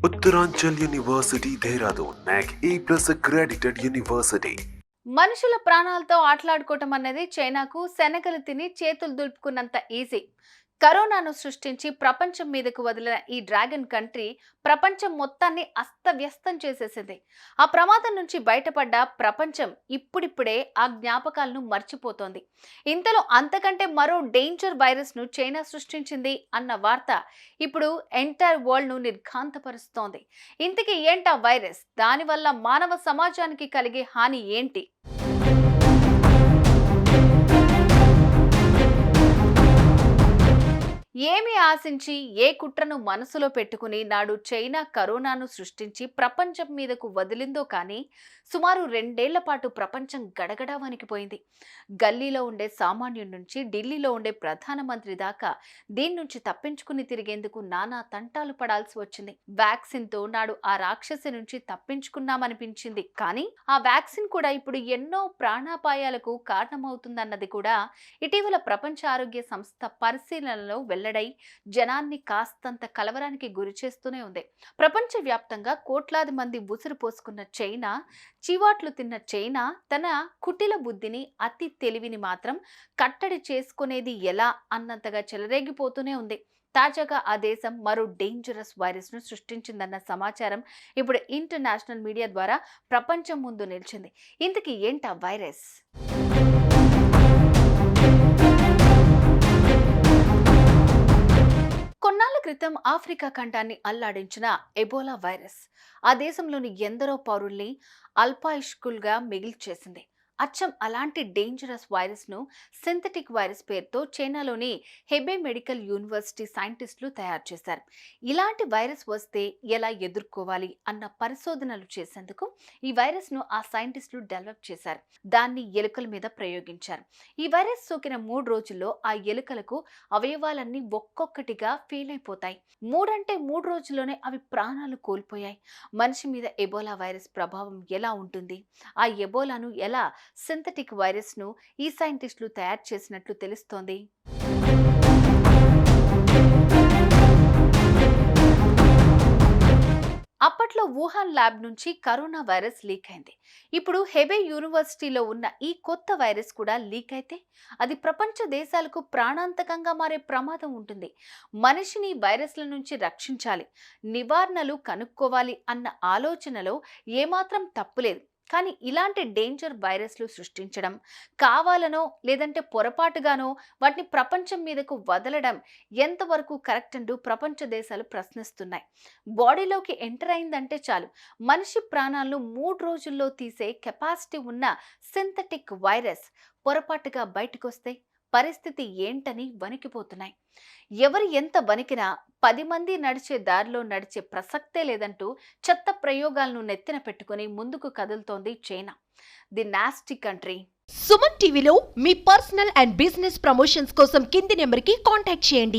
Uttaranchal University, Dehradun, NAC A+ accredited university. మనుషుల ప్రాణాలతో ఆటలాడుకోవటం అనేది చైనాకు శనగలు తిని చేతులు దులుపుకున్నంత ఈజీ. కరోనాను సృష్టించి ప్రపంచం మీదకు వదిలిన ఈ డ్రాగన్ కంట్రీ ప్రపంచం మొత్తాన్ని అస్తవ్యస్తం చేసేసింది. ఆ ప్రమాదం నుంచి బయటపడ్డ ప్రపంచం ఇప్పుడిప్పుడే ఆ జ్ఞాపకాలను మర్చిపోతోంది. ఇంతలో అంతకంటే మరో డేంజర్ వైరస్ ను చైనా సృష్టించింది అన్న వార్త ఇప్పుడు ఎంటైర్ వరల్డ్ ను నిర్ఘాంతపరుస్తోంది. ఇంతకీ ఏంటా వైరస్? దానివల్ల మానవ సమాజానికి కలిగే హాని ఏంటి? ఏమి ఆశించి ఏ కుట్రను మనసులో పెట్టుకుని నాడు చైనా కరోనాను సృష్టించి ప్రపంచం మీదకు వదిలిందో కానీ సుమారు 2 ఏళ్ల పాటు ప్రపంచం గడగడా వణికిపోయింది. గల్లీలో ఉండే సామాన్యుడి నుంచి ఢిల్లీలో ఉండే ప్రధానమంత్రి దాకా దీని నుంచి తప్పించుకుని తిరిగేందుకు నానా తంటాలు పడాల్సి వచ్చింది. వ్యాక్సిన్ తో నాడు ఆ రాక్షసి నుంచి తప్పించుకున్నామనిపించింది. కానీ ఆ వ్యాక్సిన్ కూడా ఇప్పుడు ఎన్నో ప్రాణాపాయాలకు కారణమవుతుందన్నది కూడా ఇటీవల ప్రపంచ ఆరోగ్య సంస్థ పరిశీలనలో వెల్లడై జనాన్ని కాస్తంత కలవరానికి గురి చేస్తూనే ఉంది. ప్రపంచవ్యాప్తంగా కోట్లాది మంది ఉసురు పోసుకున్న చైనా, చివాట్లు తిన్న చైనా తన కుటిల బుద్ధిని, అతి తెలివిని మాత్రం కట్టడి చేసుకునేది ఎలా అన్నంతగా చెలరేగిపోతూనే ఉంది. తాజాగా ఆ దేశం మరో డేంజరస్ వైరస్ ను సృష్టించిందన్న సమాచారం ఇప్పుడు ఇంటర్నేషనల్ మీడియా ద్వారా ప్రపంచం ముందు నిలిచింది. ఇంతకీ ఏంటా వైరస్? కొన్నాళ్ల క్రితం ఆఫ్రికా ఖండాన్ని అల్లాడించిన ఎబోలా వైరస్ ఆ దేశంలోని ఎందరో పౌరుల్ని అల్పాయుష్కులుగా మిగిల్చేసింది. అచ్చం అలాంటి డేంజరస్ వైరస్ ను సింథటిక్ వైరస్ పేరుతో చైనాలోని హెబే మెడికల్ యూనివర్సిటీ సైంటిస్టులు తయారు చేశారు. ఇలాంటి వైరస్ వస్తే ఎలా ఎదుర్కోవాలి అన్న పరిశోధనలు చేసేందుకు ఈ వైరస్ ను ఆ సైంటిస్టులు డెవలప్ చేశారు. దాన్ని ఎలుకల మీద ప్రయోగించారు. ఈ వైరస్ సోకిన 3 రోజుల్లో ఆ ఎలుకలకు అవయవాలన్నీ ఒక్కొక్కటిగా ఫెయిల్ అయిపోతాయి. 3 రోజుల్లోనే అవి ప్రాణాలు కోల్పోయాయి. మనిషి మీద ఎబోలా వైరస్ ప్రభావం ఎలా ఉంటుంది? ఆ ఎబోలాను ఎలా సింథటిక్ వైరస్ ను ఈ సైంటిస్టులు తయారు చేసినట్లు తెలుస్తోంది. అప్పట్లో వుహాన్ ల్యాబ్ నుంచి కరోనా వైరస్ లీక్ అయింది. ఇప్పుడు హెబే యూనివర్సిటీలో ఉన్న ఈ కొత్త వైరస్ కూడా లీక్ అయితే అది ప్రపంచ దేశాలకు ప్రాణాంతకంగా మారే ప్రమాదం ఉంటుంది. మనిషిని వైరస్ల నుంచి రక్షించాలి, నివారణలు కనుక్కోవాలి అన్న ఆలోచనలో ఏమాత్రం తప్పులేదు. కానీ ఇలాంటి డేంజర్ వైరస్లు సృష్టించడం, కావాలనో లేదంటే పొరపాటుగానో వాటిని ప్రపంచం మీదకు వదలడం ఎంతవరకు కరెక్ట్ అంటూ ప్రపంచ దేశాలు ప్రశ్నిస్తున్నాయి. బాడీలోకి ఎంటర్ అయిందంటే చాలు మనిషి ప్రాణాలను 3 రోజుల్లో తీసే కెపాసిటీ ఉన్న సింథటిక్ వైరస్ పొరపాటుగా బయటకొస్తే పరిస్థితి ఏంటని వణికిపోతున్నాయి. ఎవరు ఎంత వణికినా 10 మంది నడిచే దారిలో నడిచే ప్రసక్తే లేదంటూ చెత్త ప్రయోగాలను నెత్తిన పెట్టుకుని ముందుకు కదులుతోంది China, the nasty country. Suman టీవీలో మీ పర్సనల్ అండ్ బిజినెస్ ప్రమోషన్స్ కోసం కింది నెంబర్కి కాంటాక్ట్ చేయండి.